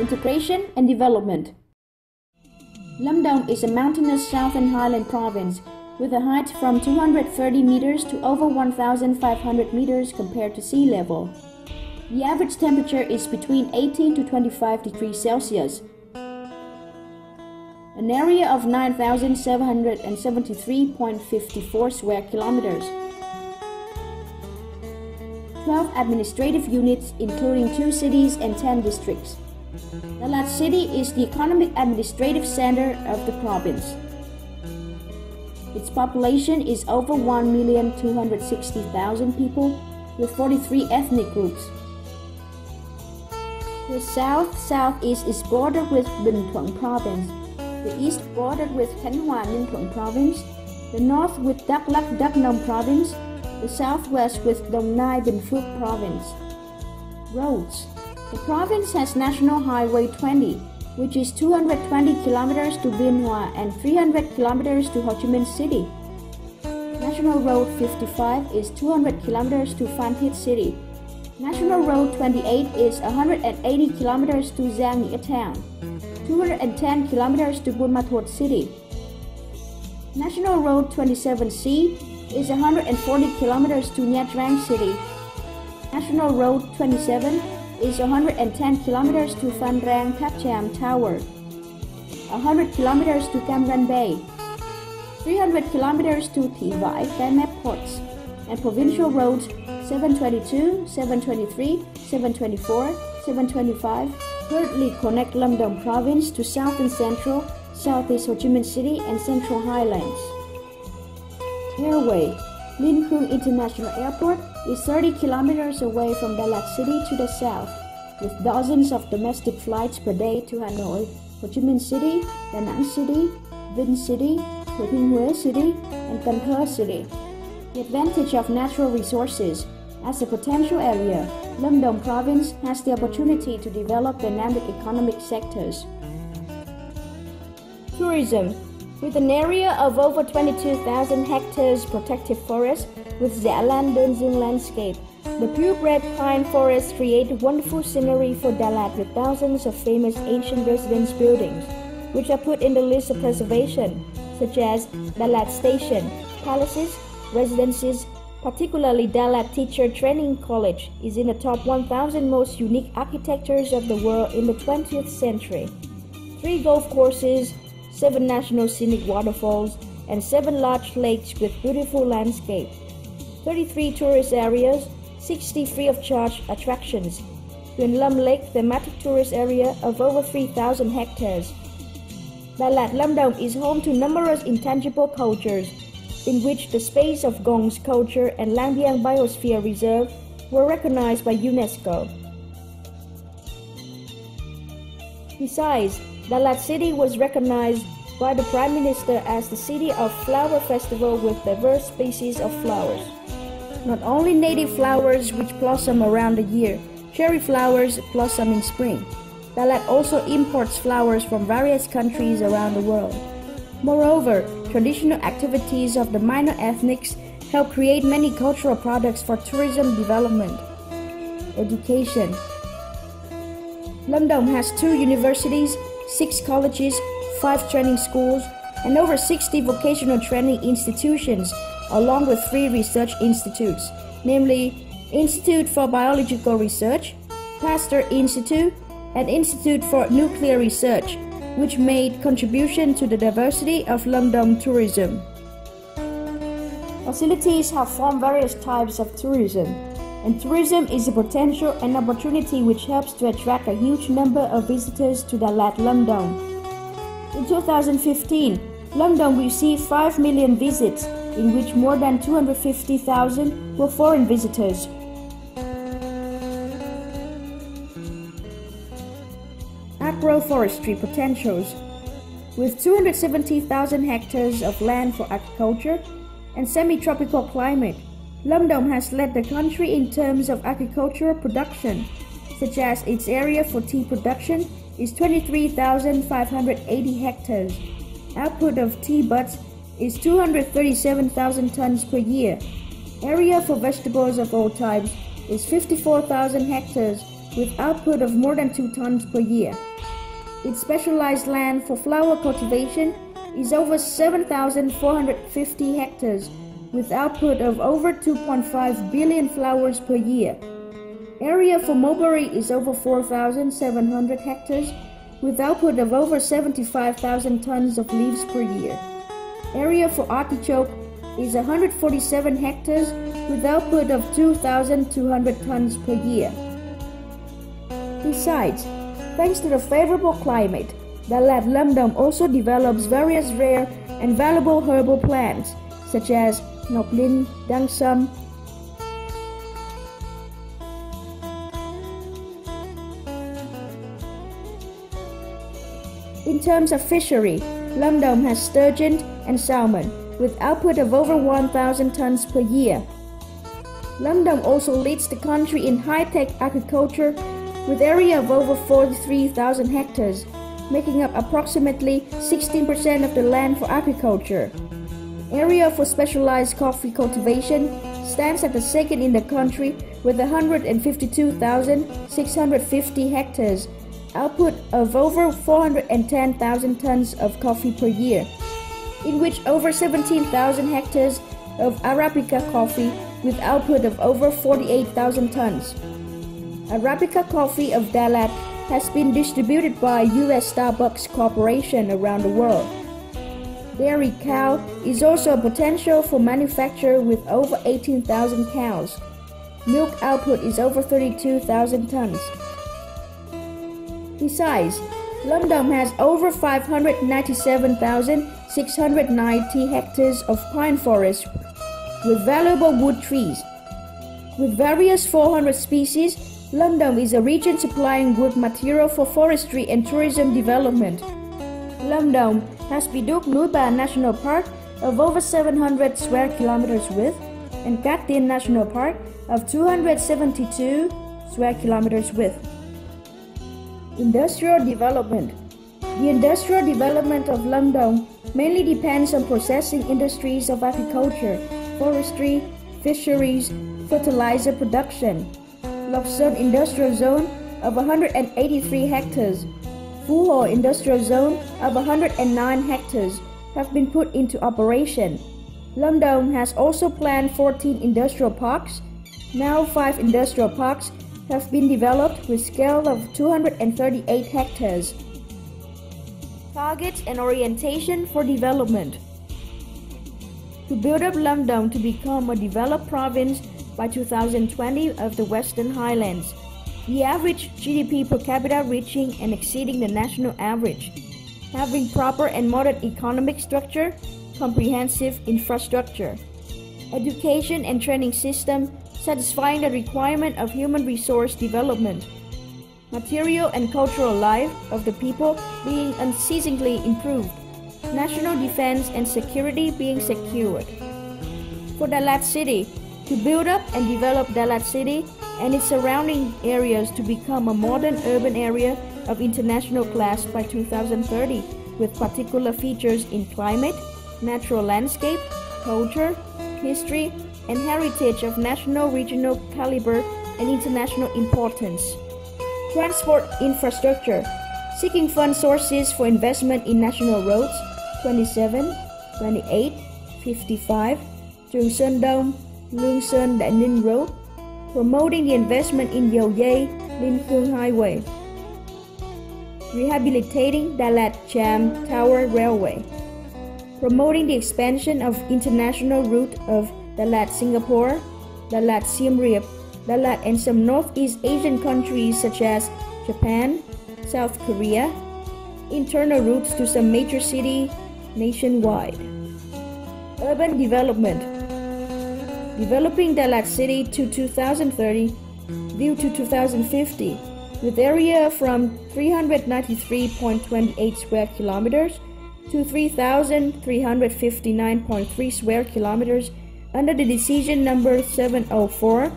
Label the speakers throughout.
Speaker 1: integration and development. Lâm Đồng is a mountainous southern highland province with a height from 230 meters to over 1,500 meters compared to sea level. The average temperature is between 18 to 25 degrees Celsius. An area of 9,773.54 square kilometers. 12 administrative units including 2 cities and 10 districts. Đà Lạt City is the economic administrative center of the province. Its population is over 1,260,000 people with 43 ethnic groups. The south-southeast is bordered with Bình Thuận Province, the east bordered with Khánh Hòa Ninh Thuận Province, the north with Đắk Lắk Đắk Nông Province, the southwest with Đồng Nai Bình Phước Province. Roads. The province has National Highway 20, which is 220 kilometers to Biên Hòa and 300 kilometers to Ho Chi Minh City. National Road 55 is 200 kilometers to Phan Thiết City. National Road 28 is 180 kilometers to Giang Nghĩa Town, 210 kilometers to Buôn Ma Thuột City. National Road 27C is 140 kilometers to Nha Trang City. National Road 27 is 110 kilometers to Phan Rang Tháp Chàm Tower, 100 kilometers to Cam Ranh Bay, 300 kilometers to Thị Vải Cái Mép Ports, and provincial roads 722, 723, 724, 725 currently connect Lâm Đồng Province to South and Central, Southeast Ho Chi Minh City and Central Highlands. Airway. Liên Khương International Airport is 30 kilometers away from Đà Lạt City to the south, with dozens of domestic flights per day to Hanoi, Ho Chi Minh City, Da Nang City, Vinh City, Thừa Thiên Huế City, and Cần Thơ City. The advantage of natural resources. As a potential area, Lâm Đồng Province has the opportunity to develop dynamic economic sectors. Tourism. With an area of over 22,000 hectares protected forest with Dã Lan Đơn Dương landscape, the purebred pine forests create wonderful scenery for Đà Lạt with thousands of famous ancient residence buildings, which are put in the list of preservation, such as Đà Lạt Station, palaces, residences. Particularly Đà Lạt Teacher Training College is in the top 1,000 most unique architectures of the world in the 20th century. 3 golf courses, 7 national scenic waterfalls, and 7 large lakes with beautiful landscape. 33 tourist areas, 60 free of charge attractions. Huyền Lâm Lake thematic tourist area of over 3,000 hectares. Đà Lạt Lâm Đồng is home to numerous intangible cultures, in which the space of Gong's culture and Lang Biang Biosphere Reserve were recognized by UNESCO. Besides, Đà Lạt City was recognized by the Prime Minister as the city of flower festival with diverse species of flowers. Not only native flowers which blossom around the year, cherry flowers blossom in spring. Đà Lạt also imports flowers from various countries around the world. Moreover, traditional activities of the minor ethnics help create many cultural products for tourism development. Education. Lâm Đồng has 2 universities, 6 colleges, 5 training schools, and over 60 vocational training institutions, along with 3 research institutes, namely Institute for Biological Research, Pasteur Institute, and Institute for Nuclear Research, which made contribution to the diversity of Lâm Đồng tourism. Facilities have formed various types of tourism, and tourism is a potential and opportunity which helps to attract a huge number of visitors to Đà Lạt Lâm Đồng. In 2015, Lâm Đồng received 5 million visits, in which more than 250,000 were foreign visitors. Agroforestry potentials. With 270,000 hectares of land for agriculture and semi-tropical climate, Lâm Đồng has led the country in terms of agricultural production, such as its area for tea production is 23,580 hectares. Output of tea buds is 237,000 tons per year. Area for vegetables of all types is 54,000 hectares with output of more than 2 tons per year. Its specialized land for flower cultivation is over 7,450 hectares, with output of over 2.5 billion flowers per year. Area for mulberry is over 4,700 hectares, with output of over 75,000 tons of leaves per year. Area for artichoke is 147 hectares, with output of 2,200 tons per year. Besides, thanks to the favorable climate, Dalat Lâm also develops various rare and valuable herbal plants such as Ngọc Linh, Đăng Sâm. In terms of fishery, Lâm Đồng has sturgeon and salmon, with output of over 1,000 tons per year. Lâm Đồng also leads the country in high-tech agriculture, with area of over 43,000 hectares, making up approximately 16% of the land for agriculture. Area for specialized coffee cultivation stands at the second in the country with 152,650 hectares, output of over 410,000 tons of coffee per year, in which over 17,000 hectares of Arabica coffee with output of over 48,000 tons. Arabica coffee of Dalat has been distributed by U.S. Starbucks Corporation around the world. Dairy cow is also a potential for manufacture with over 18,000 cows. Milk output is over 32,000 tons. Besides, Lâm Đồng has over 597,690 hectares of pine forest with valuable wood trees. With various 400 species, Lâm Đồng is a region supplying wood material for forestry and tourism development. Lâm Đồng has Piduk Núi Bà National Park of over 700 square kilometers width and Cat Tiên National Park of 272 square kilometers width. Industrial development. The industrial development of Lâm Đồng mainly depends on processing industries of agriculture, forestry, fisheries, fertilizer production. Lộc Sơn Industrial Zone of 183 hectares, Phú Hồ Industrial Zone of 109 hectares have been put into operation. Lâm Đồng has also planned 14 industrial parks. Now 5 industrial parks have been developed with scale of 238 hectares. Targets and orientation for development. To build up Lâm Đồng to become a developed province by 2020 of the Western Highlands, the average GDP per capita reaching and exceeding the national average, having proper and modern economic structure, comprehensive infrastructure, education and training system satisfying the requirement of human resource development, material and cultural life of the people being unceasingly improved, national defense and security being secured. For Dalat City, to build up and develop Dalat City and its surrounding areas to become a modern urban area of international class by 2030, with particular features in climate, natural landscape, culture, history, and heritage of national, regional caliber and international importance. Transport infrastructure, seeking fund sources for investment in national roads 27, 28, 55, Trường Sơn Đông, Lương Sơn Đại Ninh Road, promoting the investment in Dầu Dây, Linh Khương Highway, rehabilitating Dalat Cham Tower Railway, promoting the expansion of international route of Dalat Singapore, Dalat Siem Reap, Dalat and some Northeast Asian countries such as Japan, South Korea, internal routes to some major city nationwide. Urban development. Developing Dalat City to 2030, view to 2050, with area from 393.28 square kilometers to 3,359.3 square kilometers under the decision number 704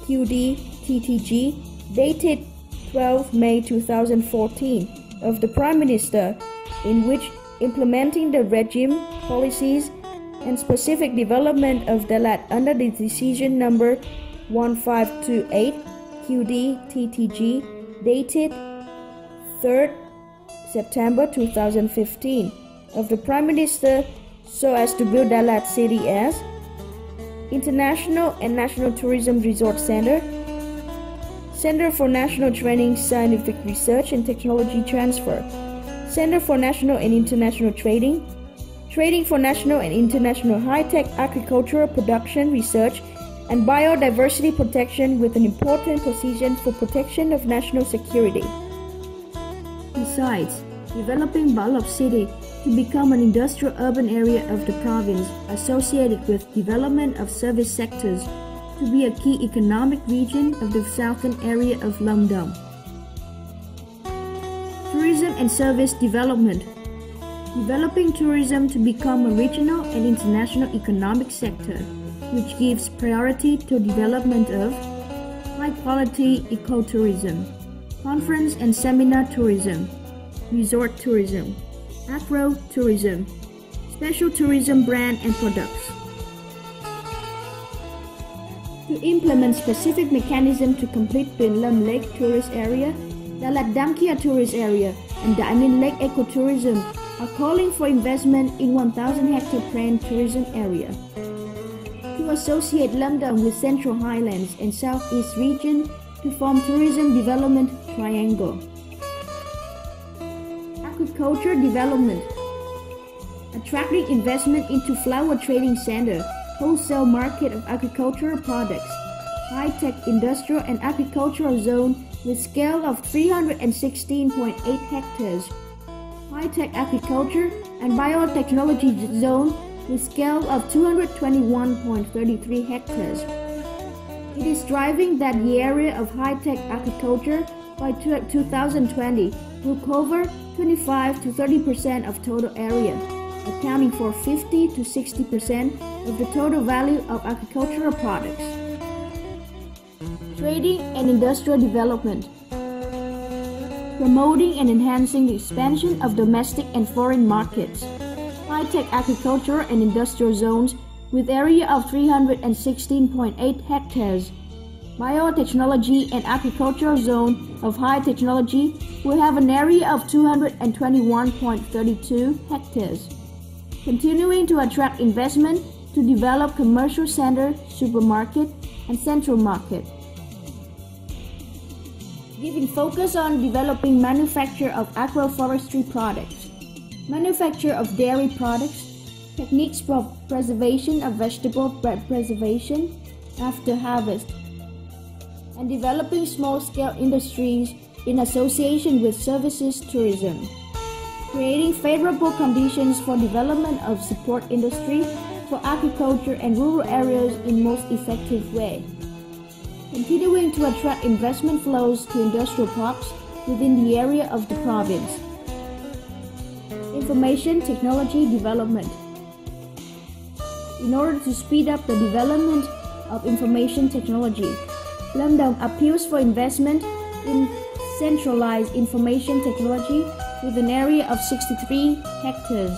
Speaker 1: QD-TTG dated 12 May 2014 of the Prime Minister, in which implementing the regime, policies, and specific development of Dalat under the decision number 1528 QD-TTG dated 3rd September 2015 of the Prime Minister so as to build Dalat City as International and National Tourism Resort Center, Center for National Training, Scientific Research and Technology Transfer, Center for National and International Trading, Trading for National and International High-Tech Agricultural Production Research and Biodiversity Protection with an important position for protection of national security. Besides, developing Balok City to become an industrial urban area of the province associated with development of service sectors to be a key economic region of the southern area of Lamdam. Tourism and service development. Developing tourism to become a regional and international economic sector, which gives priority to development of high-quality ecotourism, conference and seminar tourism, resort tourism, agro-tourism, special tourism brand and products. To implement specific mechanism to complete Pin Lam Lake Tourist Area, Dalat Damkia Tourist Area, and Diamond Lake Ecotourism are calling for investment in 1,000 hectare planned tourism area. To associate Lamdam with Central Highlands and Southeast region to form tourism development triangle. Agriculture development. Attracting investment into flower trading center, wholesale market of agricultural products, high-tech industrial and agricultural zone with scale of 316.8 hectares, high-tech agriculture and biotechnology zone with scale of 221.33 hectares. It is driving that the area of high-tech agriculture by 2020 will cover 25 to 30% of total area, accounting for 50 to 60% of the total value of agricultural products. Trading and industrial development. Promoting and enhancing the expansion of domestic and foreign markets. High-tech agriculture and industrial zones with area of 316.8 hectares. Biotechnology and agricultural zone of high technology will have an area of 221.32 hectares. Continuing to attract investment to develop commercial center, supermarket, and central market. Giving focus on developing manufacture of agroforestry products, manufacture of dairy products, techniques for preservation of vegetable preservation after harvest, and developing small-scale industries in association with services tourism. Creating favorable conditions for development of support industry for agriculture and rural areas in most effective way. Continuing to attract investment flows to industrial parks within the area of the province. Information technology development. In order to speed up the development of information technology, Lamdam appeals for investment in centralized information technology with an area of 63 hectares.